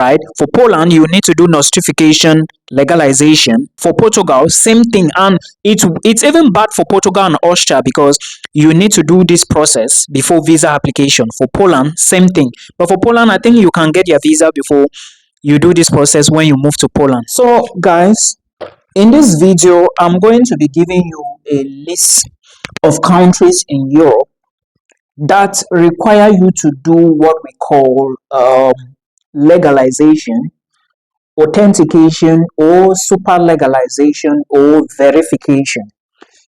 right? For Poland, you need to do notification, legalization. For Portugal, same thing. And it's even bad for Portugal and Austria because you need to do this process before visa application. For Poland, same thing. But for Poland, I think you can get your visa before you do this process when you move to Poland. So, guys, in this video, I'm going to be giving you a list of countries in Europe that require you to do what we call legalization, authentication, or super legalization or verification.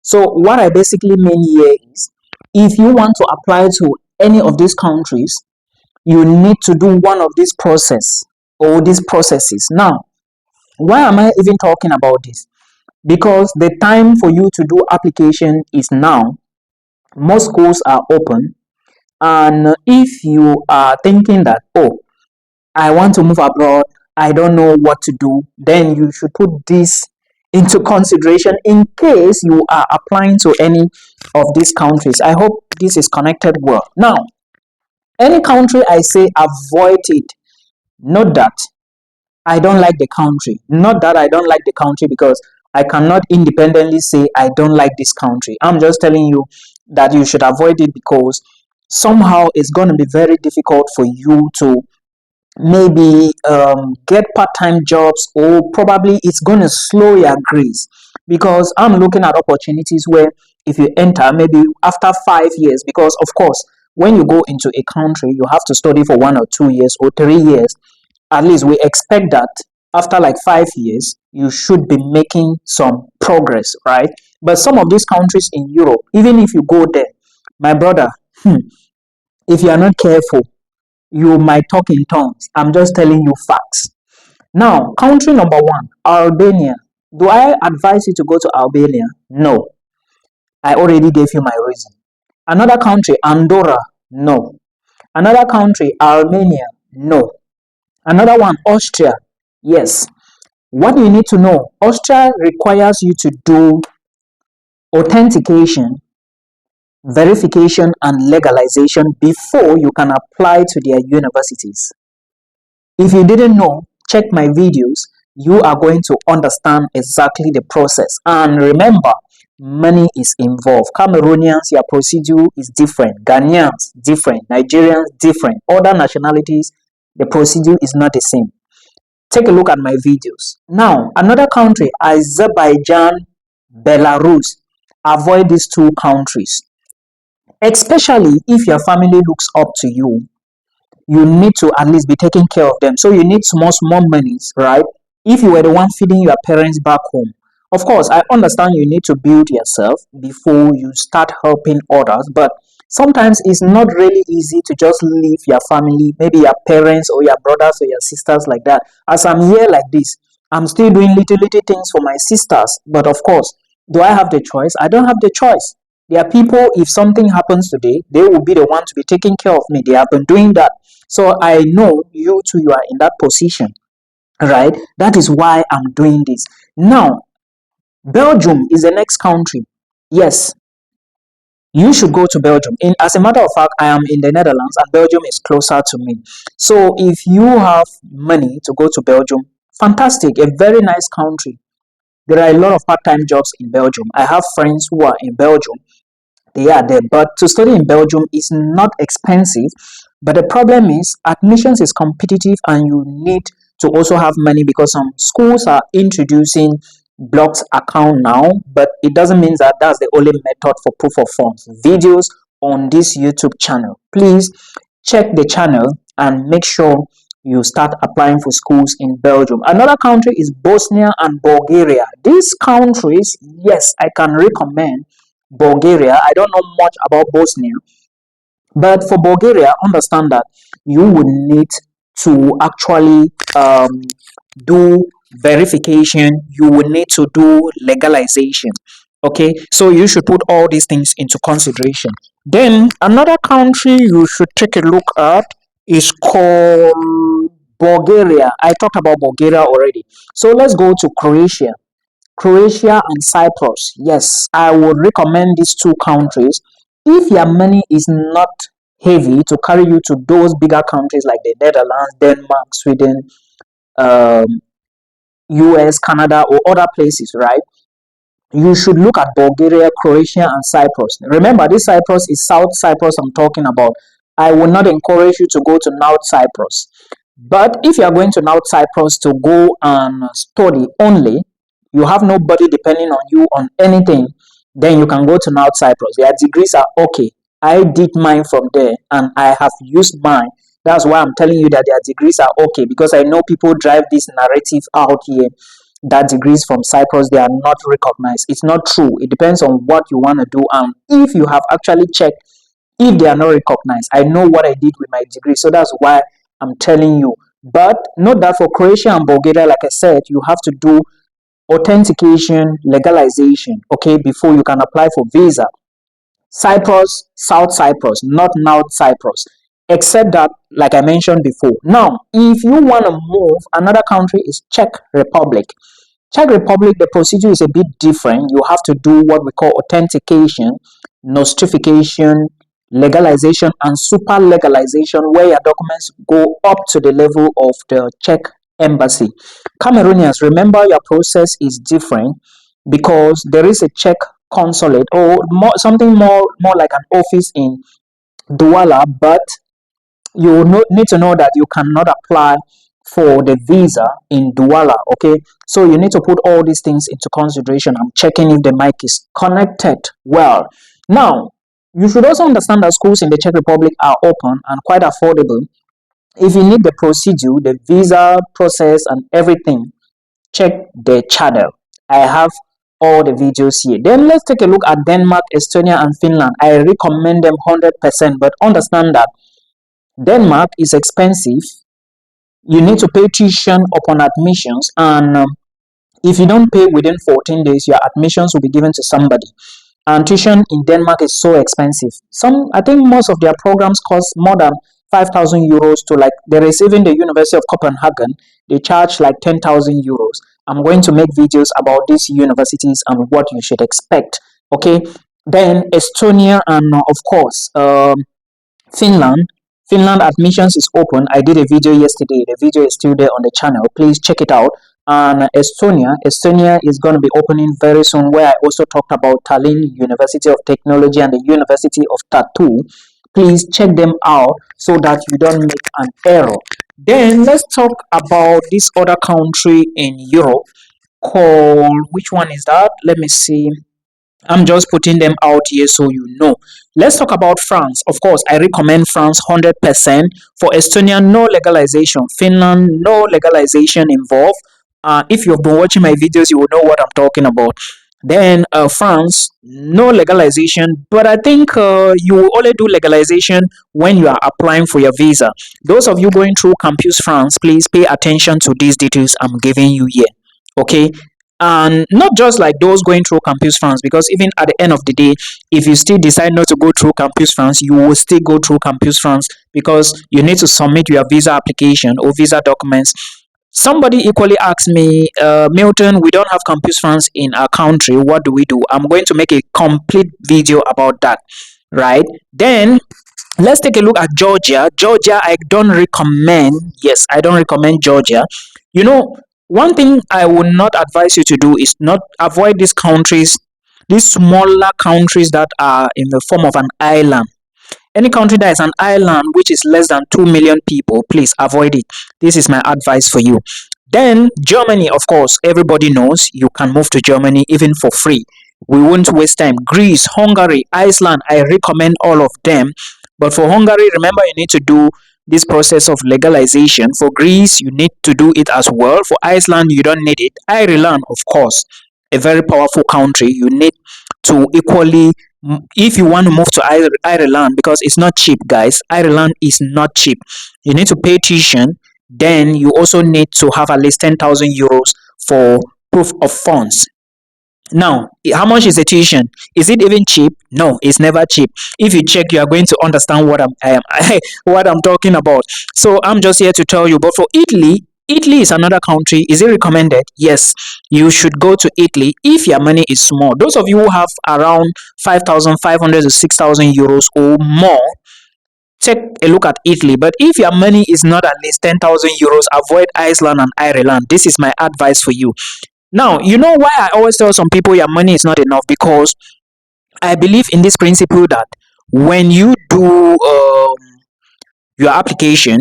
So what I basically mean here is, if you want to apply to any of these countries, you need to do one of these process or these processes. Now, why am I even talking about this? Because the time for you to do application is now. Most schools are open, and if you are thinking that, oh, I want to move abroad, I don't know what to do, then you should put this into consideration in case you are applying to any of these countries. I hope this is connected well. Now, any country I say avoid it, not that I don't like the country, not that I don't like the country, because I cannot independently say I don't like this country. I'm just telling you that you should avoid it because somehow it's going to be very difficult for you to maybe get part-time jobs, or probably it's going to slow your grace, because I'm looking at opportunities where if you enter maybe after 5 years, because of course when you go into a country you have to study for 1 or 2 years or 3 years. At least we expect that after like 5 years you should be making some progress, right? But some of these countries in Europe, even if you go there, my brother, if you are not careful, you might talk in tongues. I'm just telling you facts. Now, country number 1, Albania. Do I advise you to go to Albania? No. I already gave you my reason. Another country, Andorra. No. Another country, Armenia. No. Another one, Austria. Yes. What you need to know, Austria requires you to do authentication, verification, and legalization before you can apply to their universities. If you didn't know, check my videos. You are going to understand exactly the process. And remember, money is involved. Cameroonians, your procedure is different. Ghanaians, different. Nigerians, different. Other nationalities, the procedure is not the same. Take a look at my videos. Now, another country, Azerbaijan, Belarus. Avoid these two countries. Especially if your family looks up to you, you need to at least be taking care of them. So you need small monies, right? If you were the one feeding your parents back home, of course, I understand you need to build yourself before you start helping others, but sometimes it's not really easy to just leave your family, maybe your parents or your brothers or your sisters like that. As I'm here like this, I'm still doing little things for my sisters, but of course, do I have the choice? I don't have the choice. There are people, if something happens today, they will be the one to be taking care of me. They have been doing that. So I know you too, you are in that position, right? That is why I'm doing this. Now, Belgium is the next country. Yes, you should go to Belgium. As a matter of fact, I am in the Netherlands and Belgium is closer to me. So if you have money to go to Belgium, fantastic, a very nice country. There are a lot of part-time jobs in Belgium. I have friends who are in Belgium. They are there, but to study in Belgium is not expensive. But the problem is admissions is competitive, and you need to also have money, because some schools are introducing blocked account now, but it doesn't mean that that's the only method for proof of funds. Videos on this YouTube channel. Please check the channel and make sure you start applying for schools in Belgium. Another country is Bosnia and Bulgaria. These countries, yes, I can recommend Bulgaria. I don't know much about Bosnia, but for Bulgaria, understand that you would need to actually do verification. You will need to do legalization. Okay, so you should put all these things into consideration. Then another country you should take a look at is called Bulgaria. I talked about Bulgaria already. So let's go to Croatia. Croatia and Cyprus. Yes, I would recommend these two countries if your money is not heavy to carry you to those bigger countries like the Netherlands, Denmark, Sweden, um, US, Canada, or other places, right? You should look at Bulgaria, Croatia, and Cyprus. Remember, this Cyprus is South Cyprus I'm talking about. I will not encourage you to go to North Cyprus. But if you are going to North Cyprus to go and study only, you have nobody depending on you on anything, then you can go to North Cyprus. Their degrees are okay. I did mine from there and I have used mine. That's why I'm telling you that their degrees are okay, because I know people drive this narrative out here that degrees from Cyprus, they are not recognized. It's not true. It depends on what you want to do. And if you have actually checked if they are not recognized, I know what I did with my degree. So that's why I'm telling you. But note that for Croatia and Bulgaria, like I said, you have to do authentication, legalization, okay, before you can apply for visa. Cyprus, South Cyprus, not North Cyprus. Except that, like I mentioned before. Now, if you want to move, another country is Czech Republic. Czech Republic, the procedure is a bit different. You have to do what we call authentication, notification, legalization, and super legalization, where your documents go up to the level of the Czech embassy. Cameroonians, remember your process is different because there is a Czech consulate or something more like an office in Douala, but you need to know that you cannot apply for the visa in Douala. Okay, so you need to put all these things into consideration. I'm checking if the mic is connected well. Now, you should also understand that schools in the Czech Republic are open and quite affordable. If you need the procedure, the visa process, and everything, check the channel. I have all the videos here. Then let's take a look at Denmark, Estonia, and Finland. I recommend them 100%, but understand that Denmark is expensive. You need to pay tuition upon admissions, and if you don't pay within 14 days, your admissions will be given to somebody. And tuition in Denmark is so expensive. I think most of their programs cost more than 5,000 euros to, like, there is even the University of Copenhagen, they charge like 10,000 euros. I'm going to make videos about these universities and what you should expect. Okay, then Estonia and of course Finland. Finland admissions is open. I did a video yesterday. The video is still there on the channel. Please check it out. And Estonia is going to be opening very soon, where I also talked about Tallinn University of Technology and the University of Tartu. Please check them out so that you don't make an error. Then let's talk about this other country in Europe called, which one is that? Let me see. I'm just putting them out here so you know. Let's talk about France. Of course, I recommend France 100%. For Estonia, no legalization. Finland, no legalization involved. If you've been watching my videos, you will know what I'm talking about. Then France, no legalization, but I think you will only do legalization when you are applying for your visa. Those of you going through Campus France, please pay attention to these details I'm giving you here. Okay, and not just like those going through Campus France, because even at the end of the day, if you still decide not to go through Campus France, you will still go through Campus France because you need to submit your visa application or visa documents. Somebody equally asked me, Milton, we don't have Campus France in our country. What do we do? I'm going to make a complete video about that, right? Then let's take a look at Georgia. Georgia, I don't recommend. Yes, I don't recommend Georgia. You know, one thing I would not advise you to do is not avoid these countries, these smaller countries that are in the form of an island. Any country that is an island which is less than 2 million people, please avoid it. This is my advice for you. Then Germany, of course, everybody knows you can move to Germany even for free. We won't waste time. Greece, Hungary, Iceland, I recommend all of them. But for Hungary, remember you need to do this process of legalization. For Greece, you need to do it as well. For Iceland, you don't need it. Ireland, of course, a very powerful country. You need to equally, if you want to move to Ireland, because it's not cheap, guys. Ireland is not cheap. You need to pay tuition. Then you also need to have at least 10,000 euros for proof of funds. Now, how much is the tuition? Is it even cheap? No, it's never cheap. If you check, you are going to understand what what I'm talking about. So I'm just here to tell you. But for Italy, Italy is another country. Is it recommended? Yes, you should go to Italy if your money is small. Those of you who have around 5,500 to 6,000 euros or more, take a look at Italy. But if your money is not at least 10,000 euros, avoid Iceland and Ireland. This is my advice for you. Now, you know why I always tell some people your money is not enough? Because I believe in this principle that when you do your application,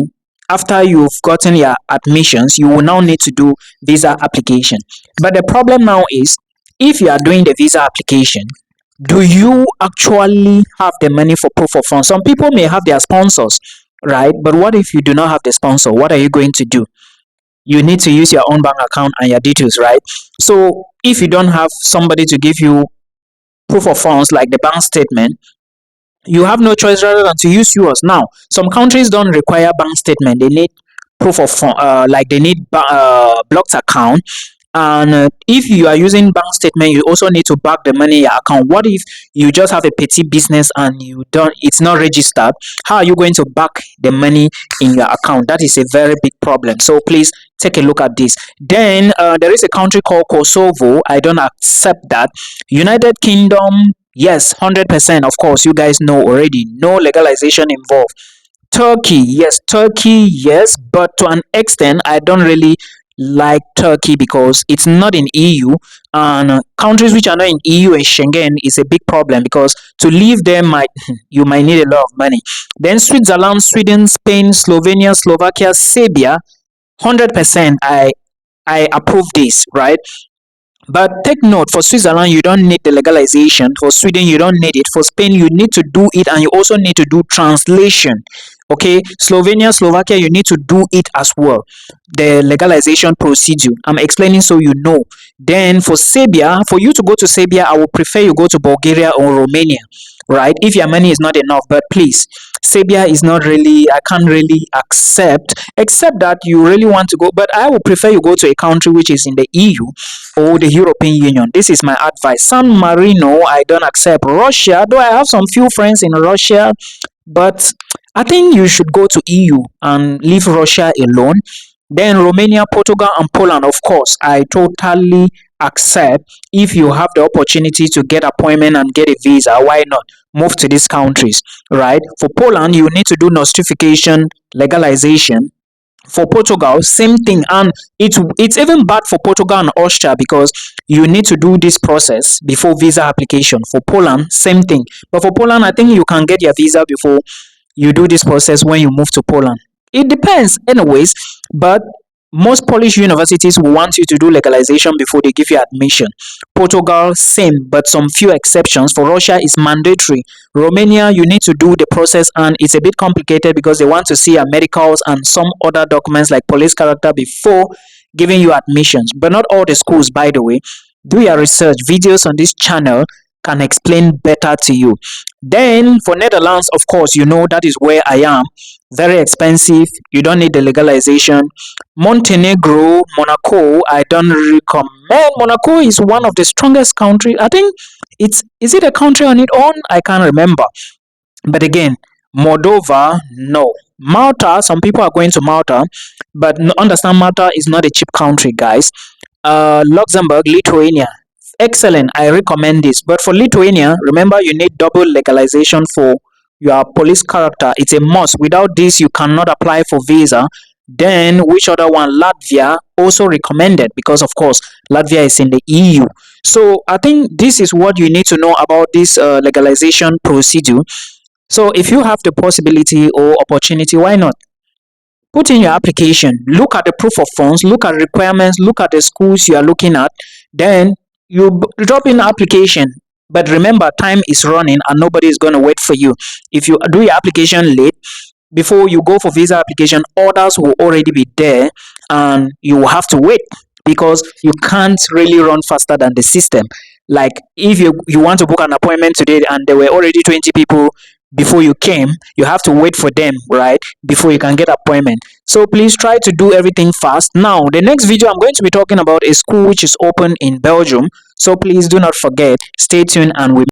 after you've gotten your admissions, you will now need to do visa application. But the problem now is, if you are doing the visa application, do you actually have the money for proof of funds? Some people may have their sponsors, right? But what if you do not have the sponsor? What are you going to do? You need to use your own bank account and your details, right? So if you don't have somebody to give you proof of funds like the bank statement, you have no choice rather than to use yours. Now, some countries don't require bank statement. They need proof of like they need blocked account. And if you are using bank statement, you also need to back the money in your account. What if you just have a petty business and you don't, it's not registered? How are you going to back the money in your account? That is a very big problem. So please take a look at this. Then there is a country called Kosovo. I don't accept that. United Kingdom, yes, 100%. Of course, you guys know already. No legalization involved. Turkey, yes, Turkey, yes, but to an extent, I don't really like Turkey because it's not in EU, and countries which are not in EU and Schengen is a big problem because to live there might you might need a lot of money. Then Switzerland, Sweden, Spain, Slovenia, Slovakia, Serbia, 100%. I approve this, right? But take note, for Switzerland, you don't need the legalization. For Sweden, you don't need it. For Spain, you need to do it, and you also need to do translation. Okay, Slovenia, Slovakia, you need to do it as well. The legalization procedure. I'm explaining so you know. Then for Serbia, for you to go to Serbia, I would prefer you go to Bulgaria or Romania, right? If your money is not enough, but please, Serbia is not really, I can't really accept, except that you really want to go. But I would prefer you go to a country which is in the EU or the European Union. This is my advice. San Marino, I don't accept. Russia, though I have some few friends in Russia, but I think you should go to EU and leave Russia alone. Then Romania, Portugal, and Poland, of course, I totally accept. If you have the opportunity to get appointment and get a visa, why not move to these countries, right? For Poland, you need to do notification, legalization. For Portugal, same thing, and it's even bad for Portugal and Austria because you need to do this process before visa application. For Poland, same thing, but for Poland, I think you can get your visa before you do this process when you move to Poland. It depends, anyways, but most Polish universities will want you to do legalization before they give you admission. Portugal, same, but some few exceptions. For Russia, it's mandatory. Romania, you need to do the process, and it's a bit complicated because they want to see your medicals and some other documents like police character before giving you admissions. But not all the schools, by the way. Do your research. Videos on this channel can explain better to you. Then for Netherlands, of course, you know that is where I am. Very expensive. You don't need the legalization. Montenegro, Monaco, I don't recommend. Monaco is one of the strongest country. I think is it a country on its own? I can't remember. But again, Moldova, no. Malta, some people are going to Malta, but understand Malta is not a cheap country, guys. Luxembourg, Lithuania, excellent. I recommend this. But for Lithuania, remember you need double legalization for your police character. It's a must. Without this, you cannot apply for visa. Then which other one? Latvia, also recommended because of course Latvia is in the EU. So I think this is what you need to know about this legalization procedure. So if you have the possibility or opportunity, why not? Put in your application, look at the proof of funds, look at requirements, look at the schools you are looking at, then you drop in application. But remember, time is running and nobody is going to wait for you. If you do your application late, before you go for visa application, orders will already be there and you will have to wait because you can't really run faster than the system. Like if you want to book an appointment today and there were already 20 people before you came, you have to wait for them, right, before you can get appointment. So please try to do everything fast. Now the next video I'm going to be talking about a school which is open in Belgium, so please do not forget, stay tuned and we